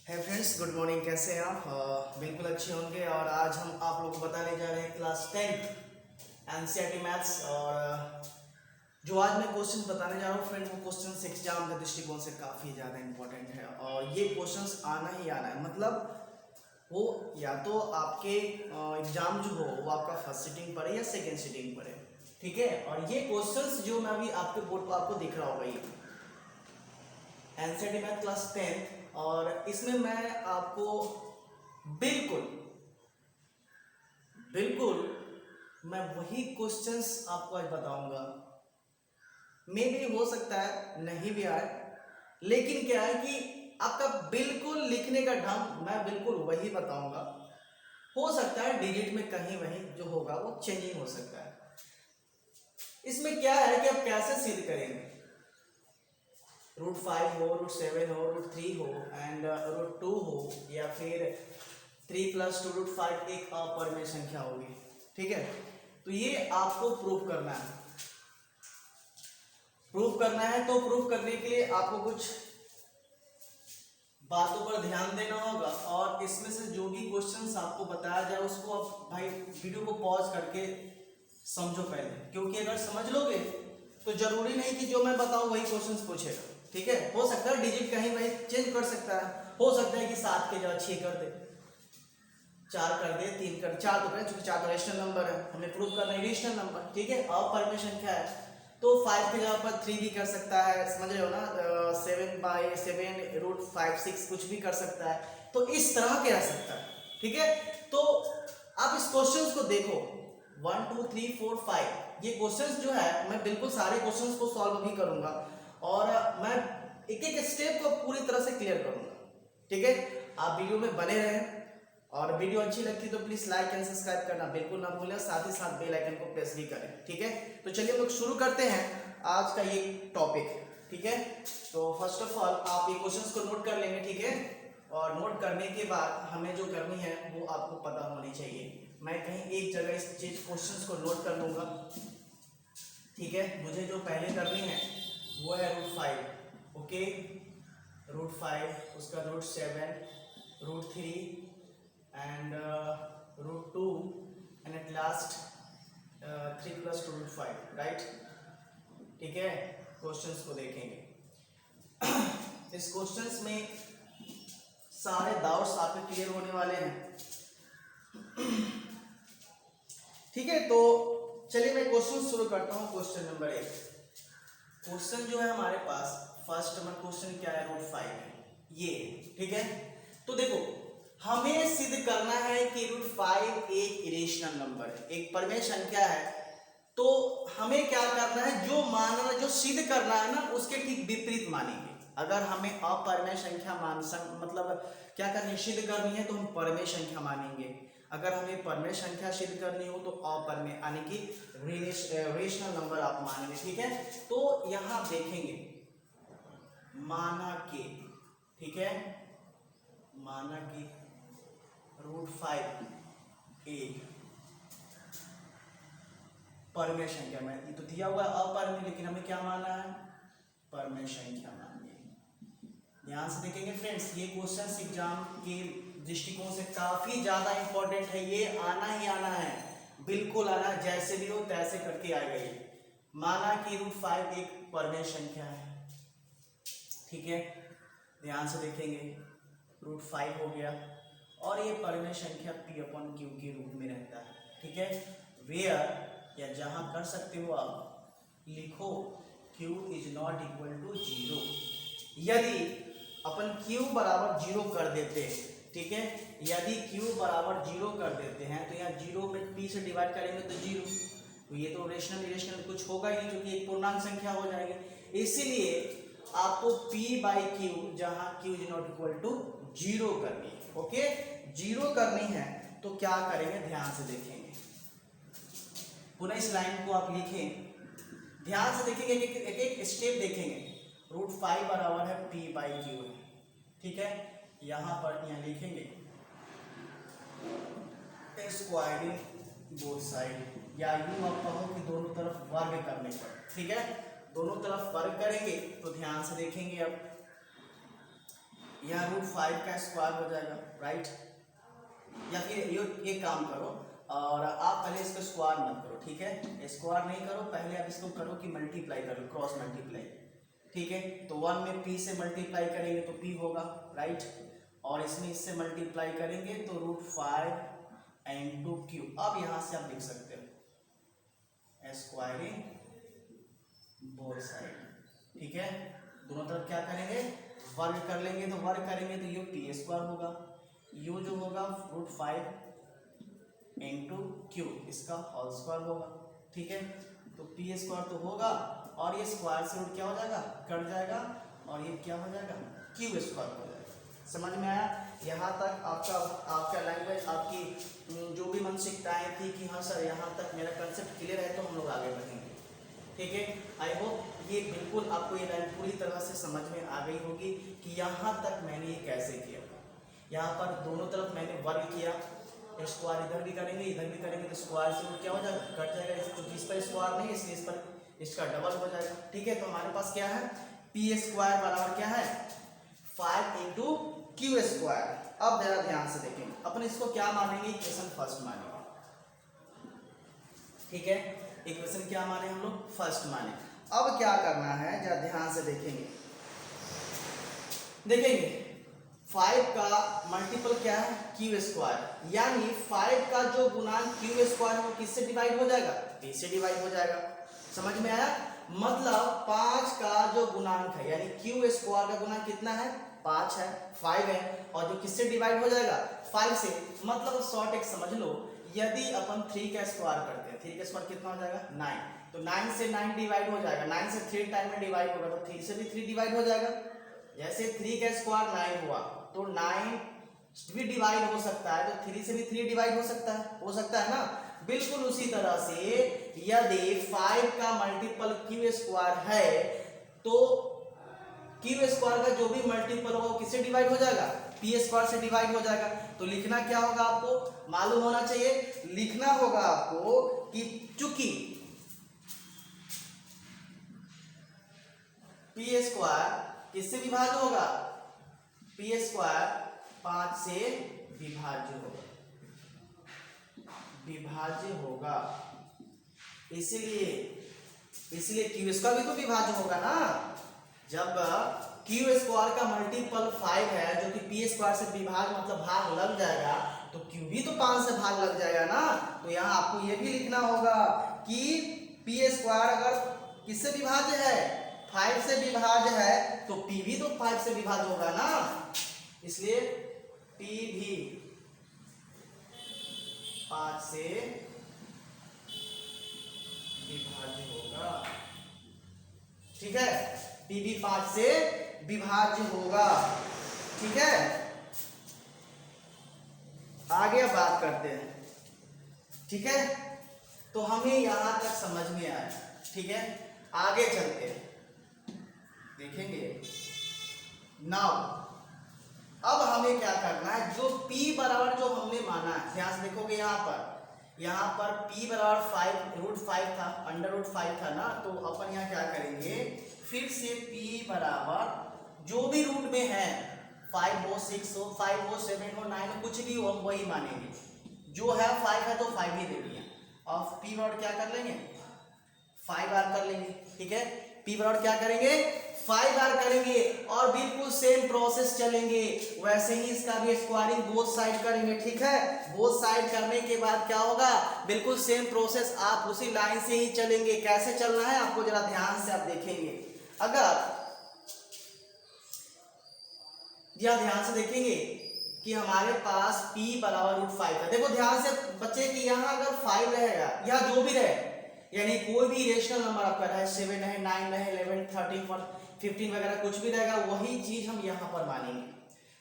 है friends, good morning. कैसे हैं आप? बिल्कुल अच्छे होंगे। और आज हम आप लोग को बताने जा रहे हैं क्लास 10 एनसीईआरटी मैथ्स। और जो आज मैं क्वेश्चन बताने जा रहा हूँ फ्रेंड, वो क्वेश्चन एग्जाम के दृष्टिकोण से काफ़ी ज़्यादा इंपॉर्टेंट है। और ये क्वेश्चन आना ही आना है, मतलब वो या तो आपके एग्जाम जो हो वो आपका फर्स्ट सिटिंग पर है या सेकेंड सिटिंग पर है। ठीक है। और ये क्वेश्चंस जो मैं अभी आपके बोर्ड पर आपको दिख रहा होगा, ये एनसीईआरटी मैथ क्लास 10, और इसमें मैं आपको बिल्कुल बिल्कुल मैं वही क्वेश्चंस आपको आज बताऊंगा। मे भी हो सकता है नहीं भी आए, लेकिन क्या है कि आपका बिल्कुल लिखने का ढंग मैं बिल्कुल वही बताऊंगा। हो सकता है डिजिट में कहीं वहीं जो होगा वो चेंजिंग हो सकता है। इसमें क्या है कि आप कैसे सिद्ध करेंगे, √5 हो, √7 हो, √3 हो एंड √2 हो, या फिर 3 + 2 √5 एक अपरिमेय संख्या होगी। ठीक है। तो ये आपको प्रूफ करना है। तो प्रूफ करने के लिए आपको कुछ बातों पर ध्यान देना होगा। और इसमें से जो भी क्वेश्चंस आपको बताया जाए उसको आप भाई वीडियो को पॉज करके समझो पहले, क्योंकि अगर समझ लोगे तो जरूरी नहीं कि जो मैं बताऊं वही क्वेश्चंस पूछेगा। ठीक है। हो सकता है डिजिट कहीं वहीं चेंज कर सकता है। हो सकता है कि 7 के जगह 6 कर दे, 4 कर दे, 3 कर, 4 तो करें क्योंकि 4 तो रेशनल नंबर है, हमें प्रूव करना है रेशनल नंबर। ठीक है। अपरिमेय संख्या है तो 5 की जगह पर 3 भी कर सकता है, समझ रहे हो ना। 7/7 √5 6 कुछ भी कर सकता है। तो इस तरह के रह सकता है। ठीक है। तो आप इस क्वेश्चंस को देखो, 1 2 3 4 5 ये क्वेश्चंस जो है मैं बिल्कुल सारे क्वेश्चंस को सॉल्व भी करूंगा और मैं एक एक स्टेप को पूरी तरह से क्लियर करूंगा। ठीक है। आप वीडियो में बने रहें, और वीडियो अच्छी लगती है तो प्लीज लाइक एंड सब्सक्राइब करना बिल्कुल ना भूलें, साथ ही साथ बेल आइकन को प्रेस भी करें। ठीक है। तो चलिए हम लोग शुरू करते हैं आज का ये टॉपिक। ठीक है। तो फर्स्ट ऑफ ऑल आप ये क्वेश्चंस को नोट कर लेंगे। ठीक है। और नोट करने के बाद हमें जो करनी है वो आपको पता होनी चाहिए। मैं कहीं एक जगह इस चीज क्वेश्चंस को नोट कर लूंगा। ठीक है। मुझे जो पहले करनी है वो है √5। ओके। √5, उसका √7, √3 and √2 and at last 3 + 2 √5, right. ठीक है। क्वेश्चंस को देखेंगे। इस क्वेश्चंस में सारे डाउट्स आपके क्लियर होने वाले हैं। ठीक है। तो चलिए मैं क्वेश्चन शुरू करता हूँ। Question number 1। क्वेश्चन जो है हमारे पास फर्स्ट नंबर क्वेश्चन क्या है, √5 ये। ठीक है। तो देखो हमें सिद्ध करना है कि √5 एक इरेशनल नंबर है, एक परिमेय संख्या है। तो हमें क्या करना है, जो मानना जो सिद्ध करना है ना उसके ठीक विपरीत मानेंगे। अगर हमें अपरिमेय संख्या मतलब क्या करनी है, सिद्ध करनी है, तो हम परिमेय संख्या मानेंगे। अगर हमें परिमेय संख्या सिद्ध करनी हो तो अपरिमेय यानी कि रेशनल नंबर आप मानेंगे। ठीक है। तो यहां देखेंगे माना के, ठीक है, माना कि √5 एक परिमेय संख्या में, ये तो दिया हुआ है अपरिमेय, लेकिन हमें क्या मानना है, परिमेय संख्या माननी है। ध्यान से देखेंगे फ्रेंड्स, ये क्वेश्चन एग्जाम के दृष्टिकोण से काफी ज्यादा इंपॉर्टेंट है। ये आना ही आना है, बिल्कुल आना है, जैसे भी हो तैसे करके आएगा ये। माना कि √5 एक परिमेय संख्या है। ठीक है। ध्यान से देखेंगे, √5 हो गया और ये परिमेय संख्या P/Q के रूप में रहता है। ठीक है। वेयर या जहां कर सकते हो आप लिखो Q ≠ 0। यदि अपन Q = 0 कर देते हैं, ठीक है, यदि Q = 0 कर देते हैं तो यहाँ 0 में P से डिवाइड करेंगे तो 0, तो ये तो रेशनल इरेशनल कुछ होगा ही नहीं, क्योंकि एक पूर्णांक संख्या हो जाएगी। इसीलिए आपको P/Q जहां Q ≠ 0 करनी है। ओके। 0 करनी है तो क्या करेंगे, ध्यान से देखेंगे। पुनः इस लाइन को आप लिखें, ध्यान से देखेंगे, एक एक स्टेप देखेंगे। √5 बराबर है P/Q है। ठीक है। यहां पर यहाँ लिखेंगे स्क्वायरिंग बोथ साइड, या यूं आप कहो कि दोनों तरफ वर्ग करने पर। ठीक है। दोनों तरफ वर्ग करेंगे तो ध्यान से देखेंगे अब यहाँ √5 का स्क्वायर हो जाएगा, राइट। या फिर ये एक काम करो, और आप पहले इसका स्क्वायर मत करो, ठीक है, स्क्वायर नहीं करो, पहले आप इसको करो कि मल्टीप्लाई करो, क्रॉस मल्टीप्लाई, ठीक है। तो 1 में p से मल्टीप्लाई करेंगे तो p होगा, राइट, और इसमें इससे मल्टीप्लाई करेंगे तो √5 इंटू क्यू। अब यहाँ से आप लिख सकते हो स्क्वायरिंग बोथ साइड, ठीक है। दोनों तरफ क्या करेंगे, वर्ग कर लेंगे, तो वर्ग करेंगे तो ये p स्क्वायर होगा, यू जो होगा √5 इंटू क्यू, इसका होल स्क्वायर होगा, ठीक है। तो p स्क्वायर तो होगा, और ये स्क्वायर से रूट क्या हो जाएगा, कट जाएगा, और ये क्या हो जाएगा, क्यू स्क्वायर हो जाएगा। समझ में आया? यहाँ तक आपका लैंग्वेज, आपकी जो भी मानसिकताएं थी कि हाँ सर यहाँ तक मेरा कंसेप्ट क्लियर है, तो हम लोग आगे बढ़ेंगे, ठीक है। आई होप ये बिल्कुल आपको ये लाइन पूरी तरह से समझ में आ गई होगी कि यहाँ तक मैंने ये कैसे किया। यहाँ पर दोनों तरफ मैंने वर्ग किया, स्क्वायर इधर भी करेंगे इधर भी करेंगे, तो स्क्वायर से क्या हो जाएगा, कट जाएगा, क्योंकि इस पर स्क्वायर नहीं, इसलिए इस पर इसका डबल हो जाएगा, ठीक है। तो हमारे पास क्या है, पी स्क्वायर बराबर क्या है, 5 इंटू क्यू स्क्वायर। अब जरा ध्यान से देखेंगे, अपन इसको क्या मानेंगे, इक्वेशन फर्स्ट मानेंगे, ठीक है। इक्वेशन क्या माने हम लोग, फर्स्ट माने। अब क्या करना है, जरा ध्यान से देखेंगे, 5 का मल्टीपल क्या है, क्यू स्क्वायर, यानी 5 का जो गुणांक क्यू स्क्वायर है वो किससे डिवाइड हो जाएगा, p से डिवाइड हो जाएगा। समझ में आया? मतलब 5 का जो गुणांक है, यानी क्यू स्क्वायर का गुणांक कितना है, 5 है, 5 है, और जो किससे डिवाइड हो जाएगा, 5 से। मतलब शॉर्ट एक समझ लो, यदि अपन 3 का स्क्वायर करते हैं, 3 का स्क्वायर कितना हो जाएगा, 9, तो 9 से 9 डिवाइड हो जाएगा, 9 से 3 टाइम में डिवाइड होगा, तो 3 से भी 3 डिवाइड हो जाएगा। जैसे 3 का स्क्वायर 9 हुआ, तो 9 भी डिवाइड हो सकता है, तो 3 से भी 3 डिवाइड हो सकता है ना। बिल्कुल उसी तरह से यदि 5 का मल्टीपल क्यू स्क्वायर है, तो क्यू स्क्वायर का जो भी मल्टीपल होगा वो किससे डिवाइड हो जाएगा, पी स्क्वायर से डिवाइड हो जाएगा। तो लिखना क्या होगा, आपको मालूम होना चाहिए, लिखना होगा आपको कि चूंकि पी स्क्वायर किससे विभाज्य होगा, पी स्क्वायर 5 से विभाज्य होगा, इसलिए क्यू स्क्वायर भी तो विभाज्य होगा ना। जब क्यू स्क्वायर का मल्टीपल 5 है, जो कि पी स्क्वायर से विभाज्य मतलब भाग लग जाएगा, तो क्यू भी तो 5 से भाग लग जाएगा ना। तो यहाँ आपको ये भी लिखना होगा कि पी स्क्वायर अगर किससे विभाज्य है, 5 से विभाज्य है, तो p भी तो 5 से विभाज्य होगा ना, इसलिए p भी 5 से विभाज्य होगा, ठीक है। p भी 5 से विभाज्य होगा, ठीक है। आगे बात करते हैं, ठीक है। तो हमें यहां तक समझ में आया, ठीक है। आगे चलते हैं, देखेंगे नाउ। अब हमें क्या करना है, जो p बराबर जो हमने माना है, ध्यान से देखोगे यहाँ पर p बराबर 5 था, √5 था ना, तो अपन यहाँ क्या करेंगे, फिर से p बराबर जो भी रूट में है, 5 हो 6 हो 5 हो 7 हो 9 हो, कुछ भी हो हम वही मानेंगे। जो है 5 है तो 5 ही दे दिया, और p बराबर क्या कर लेंगे, 5 बार कर लेंगे, ठीक है। p बराबर क्या करेंगे, 5 बार करेंगे, और बिल्कुल सेम प्रोसेस चलेंगे, वैसे ही इसका भी स्क्वायरिंग बोथ साइड करेंगे, ठीक है। बोथ साइड करने के बाद क्या होगा, बिल्कुल सेम प्रोसेस, आप उसी लाइन से ही चलेंगे। कैसे चलना है आपको जरा ध्यान से आप देखेंगे, अगर ध्यान से देखेंगे कि हमारे पास p बराबर √5 है। देखो ध्यान से बच्चे कि यहाँ अगर 5 रहेगा, यहाँ जो भी रहे, यानी कोई भी रेशनल नंबर आपका रहे, 7 है 9 है 11 13 15 वगैरह कुछ भी रहेगा, वही चीज हम यहाँ पर मानेंगे।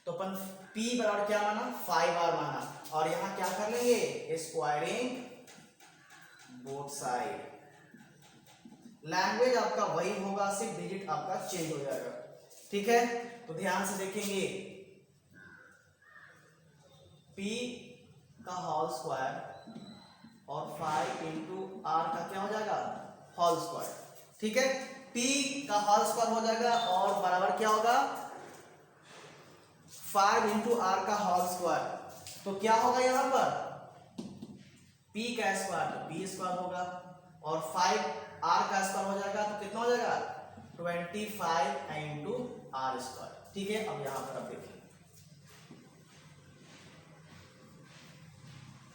तो अपन p बराबर क्या माना, 5 बार माना, और यहाँ क्या कर लेंगे, स्क्वायरिंग बोथ साइड। लैंग्वेज आपका वही होगा, सिर्फ डिजिट आपका चेंज हो जाएगा, ठीक है। तो ध्यान से देखेंगे, p का होल स्क्वायर और 5 इंटू आर का क्या हो जाएगा, होल स्क्वायर, ठीक है। p का होल स्क्वायर हो जाएगा, और बराबर क्या होगा, 5 इंटू आर का होल स्क्वायर, तो क्या होगा यहाँ पर p का स्क्वायर, तो p स्क्वायर होगा, और 5 r का स्क्वायर हो जाएगा, तो कितना हो जाएगा 25 इंटू आर स्क्वायर। ठीक है, अब यहाँ पर आप देखिए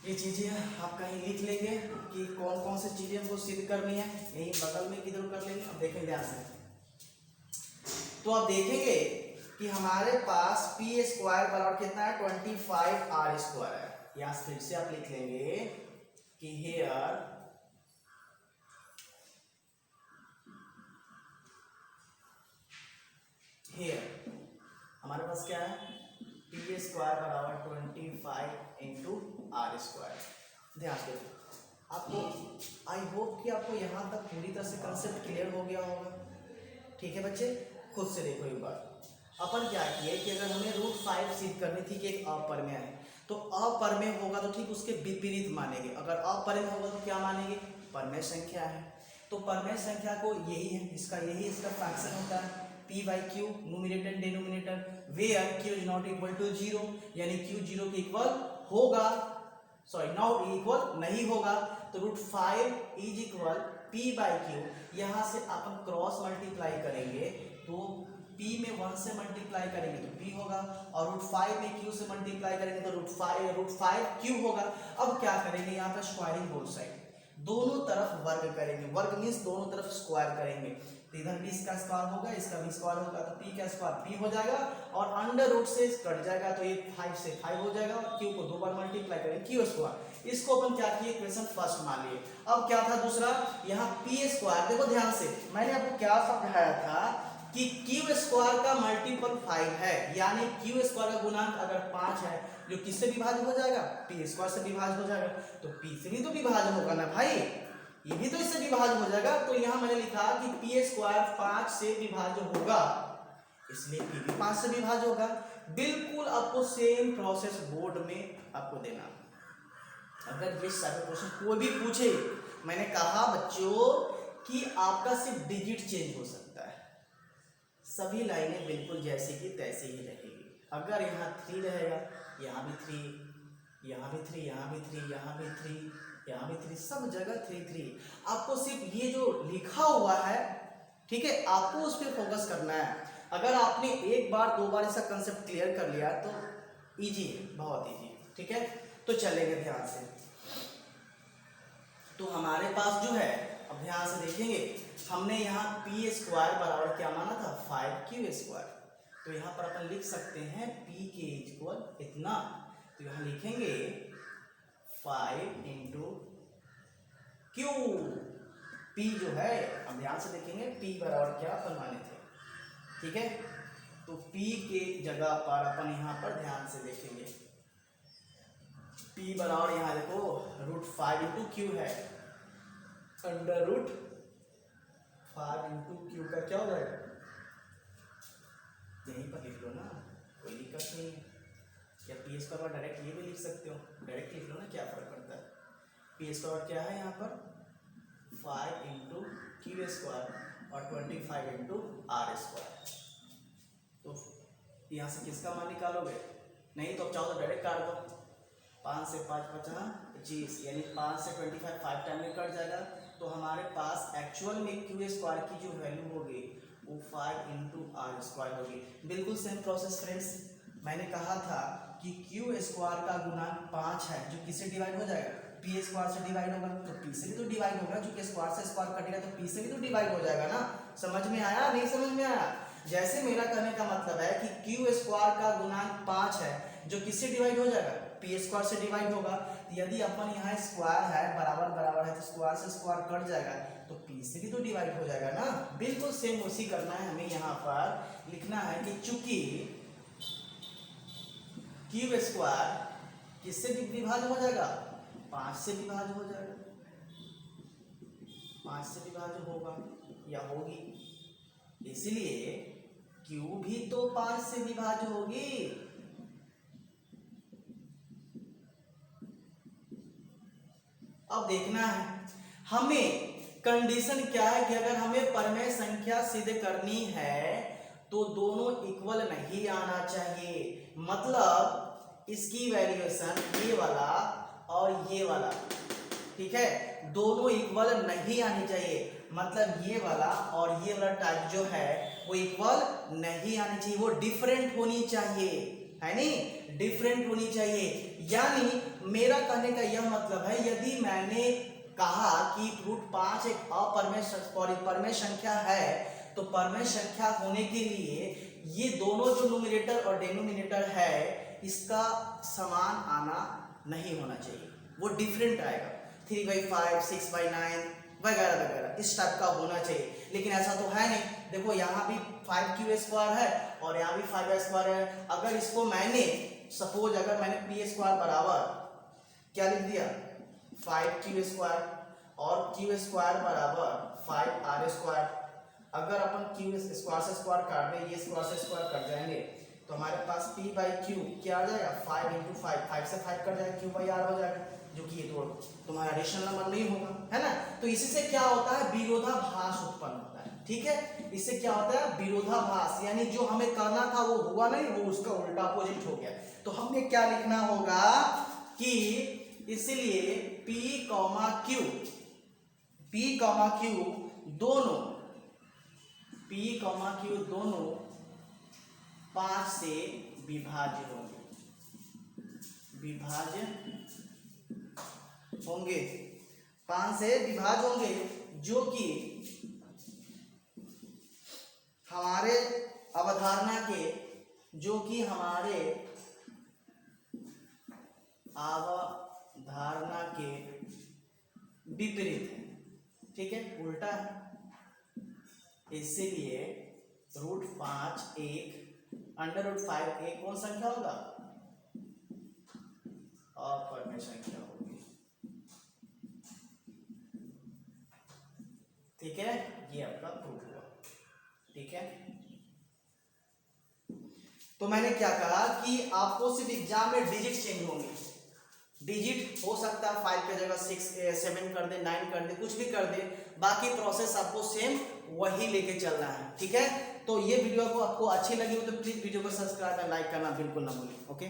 ये चीजें आप कहीं लिख लेंगे कि कौन कौन सी चीजें हमको सिद्ध करनी है, यही बगल में किधर कर लेंगे। अब देखेंगे ध्यान से, तो आप देखेंगे कि हमारे पास पी स्क्वायर बराबर कितना है 25 आर स्क्वायर है। यहाँ फिर से आप लिख लेंगे कि हेयर हमारे पास क्या है पी स्क्वायर बराबर 25 इंटू आर स्क्वायर। ध्यान से आपको, आई होप कि आपको यहाँ तक पूरी तरह से कंसेप्ट क्लियर हो गया होगा। ठीक है बच्चे, खुद से देखो एक बार, अपन क्या किए कि अगर हमें √5 सिद्ध करनी थी कि एक अपरमेय है, तो अपरमेय होगा तो ठीक उसके विपरीत मानेंगे, अगर अपरमेय होगा तो क्या मानेंगे परमेय संख्या है। तो परमेय संख्या को यही है, यही इसका फ्रैक्शन होता है p by Q, numerator and denominator, where q is not equal to 0, यानी q 0 के इक्वल होगा, सॉरी नॉट इक्वल नहीं होगा, तो √5 is equal p by Q. यहाँ से अपन क्रॉस मल्टीप्लाई करेंगे तो p में 1 से मल्टीप्लाई करेंगे तो p होगा, और √5 में q से मल्टीप्लाई करेंगे तो √5 q होगा। अब क्या करेंगे यहाँ पर स्क्वायरिंग बोथ साइड, दोनों तरफ वर्ग करेंगे, वर्ग मीन्स दोनों तरफ स्क्वायर करेंगे, तो इधर भी इसका स्क्वायर होगा, इसका भी स्क्वायर होगा, तो p का स्क्वायर p हो जाएगा, और अंडर रूट से कट जाएगा तो ये 5 से 5 हो जाएगा, और q को 2 बार मल्टीप्लाई करेंगे q स्क्वायर। इसको अपन क्या किए इक्वेशन फर्स्ट मान लिए। अब क्या था दूसरा, यहाँ p स्क्वायर, देखो ध्यान से मैंने आपको क्या समझाया था कि q स्क्वायर का मल्टीपल 5 है, यानी q स्क्वायर का गुणांक अगर 5 है जो किससे विभाज्य हो जाएगा p स्क्वायर से विभाज्य हो जाएगा, तो p से भी तो विभाज्य होगा ना भाई, ये भी तो इससे विभाज्य हो जाएगा। तो यहाँ मैंने लिखा कि p स्क्वायर 5 से विभाज्य होगा, इसलिए p भी 5 से विभाज्य होगा। बिल्कुल आपको सेम प्रोसेस बोर्ड में आपको देना। अगर ये सारे क्वेश्चन कोई भी पूछे, मैंने कहा बच्चों कि आपका सिर्फ डिजिट चेंज हो सकता है, सभी लाइनें बिल्कुल जैसे की तैसे ही रहेगी। अगर यहाँ 3 रहेगा, यहाँ भी 3, यहाँ भी 3, यहाँ भी 3, यहाँ भी 3, यहाँ भी 3, सब जगह 3 3। आपको सिर्फ ये जो लिखा हुआ है, ठीक है, आपको उस पर फोकस करना है। अगर आपने एक बार 2 बार इसका कंसेप्ट क्लियर कर लिया तो इजी है, बहुत इजी, ठीक है। तो चलेंगे ध्यान से, तो हमारे पास जो है, अब ध्यान से देखेंगे, हमने यहाँ p स्क्वायर बराबर क्या माना था 5q स्क्वायर, तो यहाँ पर अपन लिख सकते हैं p के इक्वल इतना, तो यहाँ लिखेंगे 5 इंटू क्यू, p जो है, अब ध्यान से देखेंगे p बराबर क्या अपन माने थे, ठीक है, तो p के जगह पर अपन यहाँ पर ध्यान से देखेंगे p बराबर यहाँ देखो √5 इंटू क्यू है, अंडर रूट 5 इंटू क्यू का क्या हो जाएगा, यहीं पर लिख लो ना, कोई दिक्कत नहीं है, या पी स्क्वायर डायरेक्ट ये भी लिख सकते हो, डायरेक्ट लिख लो ना, क्या फर्क पड़ता है। पी स्क्वायर क्या है यहाँ पर 5 इंटू क्यू स्क्वायर और 25 इंटू आर स्क्वायर, तो यहाँ से किसका मान निकालोगे, नहीं तो अब चाहो तो डायरेक्ट काट दो, 5 से 5 बचा 25, यानी 5 से 25 5 टाइम में कट जाएगा, तो हमारे पास एक्चुअल में क्यू स्क्वायर की जो वैल्यू होगी वो 5 इंटू आर स्क्वायर होगी। बिल्कुल सेम प्रोसेस फ्रेंड्स, मैंने कहा था कि क्यू स्क्वायर का गुणांक 5 है, जो किससे डिवाइड हो जाएगा पी स्क्वायर से डिवाइड होगा, तो पी से भी तो डिवाइड होगा, जो कि स्क्वायर से स्क्वायर कटेगा तो पी से भी तो डिवाइड हो जाएगा ना। समझ में आया, नहीं समझ में आया? जैसे मेरा कहने का मतलब है कि क्यू स्क्वायर का गुणांक 5 है, जो किससे डिवाइड हो जाएगा पी स्क्वायर से डिवाइड होगा, तो यदि अपन यहाँ स्क्वायर है बराबर बराबर है तो स्क्वायर से स्क्वायर कट जाएगा, तो पी से भी तो डिवाइड हो जाएगा ना। बिल्कुल सेम उसी करना है हमें, यहाँ पर लिखना है कि चूंकि क्यू स्क्वायर किससे विभाज्य हो जाएगा 5 से विभाज्य हो जाएगा, 5 से विभाज्य होगा या होगी, इसलिए क्यू भी तो 5 से विभाज्य होगी। अब देखना है हमें कंडीशन क्या है कि अगर हमें परमेय संख्या सिद्ध करनी है तो दोनों इक्वल नहीं आना चाहिए। मतलब इसकी वैल्यूएशन ये वाला और ये वाला, ठीक है, दोनों इक्वल नहीं आनी चाहिए। मतलब ये वाला और ये वाला टाइप जो है वो इक्वल नहीं आनी चाहिए, वो डिफरेंट होनी चाहिए, है नहीं, डिफरेंट होनी चाहिए। यानी मेरा कहने का यह मतलब है, यदि मैंने कहा कि रूट 5 एक परमेय संख्या है, तो परमेय संख्या होने के लिए ये दोनों जो न्यूमरेटर और डिनोमिनेटर है इसका समान आना नहीं होना चाहिए, वो डिफरेंट आएगा। 3/5, 6/9 वगैरह वगैरह इस टाइप का होना चाहिए। लेकिन ऐसा तो है नहीं। देखो यहाँ भी 5q² है और यहाँ भी 5y² है। अगर इसको मैंने सपोज अगर मैंने p² बराबर क्या लिख दिया 5q² और q² बराबर 5r²। अगर अपन q स्क्वायर से स्क्वायर काट दें, ये स्क्वायर से स्क्वायर कट जाएंगे, तो हमारे पास p/q क्या आ जाएगा 5 × 5, 5 से 5 कट जाएगा, q/r हो जाएगा, जो कि ये तो तुम्हारा रेशनल नंबर नहीं होगा, है ना। तो इसी से क्या होता है, विरोधाभास उत्पन्न होता है, ठीक है। इससे क्या होता है, विरोधाभास, यानी जो हमें करना था वो हुआ नहीं, वो उसका उल्टा अपोजिट हो गया। तो हमें क्या लिखना होगा कि इसलिए p, q दोनों 5 से विभाज्य होंगे, 5 से विभाज्य होंगे, जो कि हमारे अवधारणा के विपरीत है, ठीक है, उल्टा है। इसलिए √5 एक √5 एक कौन संख्या होगा, अपरमेय संख्या होगी, ठीक है। ये आपका प्रूफ हुआ, ठीक है। तो मैंने क्या कहा कि आपको सिर्फ एग्जाम में डिजिट चेंज होंगे, डिजिट हो सकता है 5 की जगह 6 7 कर दे, 9 कर दे, कुछ भी कर दे, बाकी प्रोसेस आपको सेम वही लेके चलना है, ठीक है। तो ये वीडियो को आपको अच्छी लगी हो तो प्लीज वीडियो को सब्सक्राइब और लाइक करना बिल्कुल ना भूलें, ओके।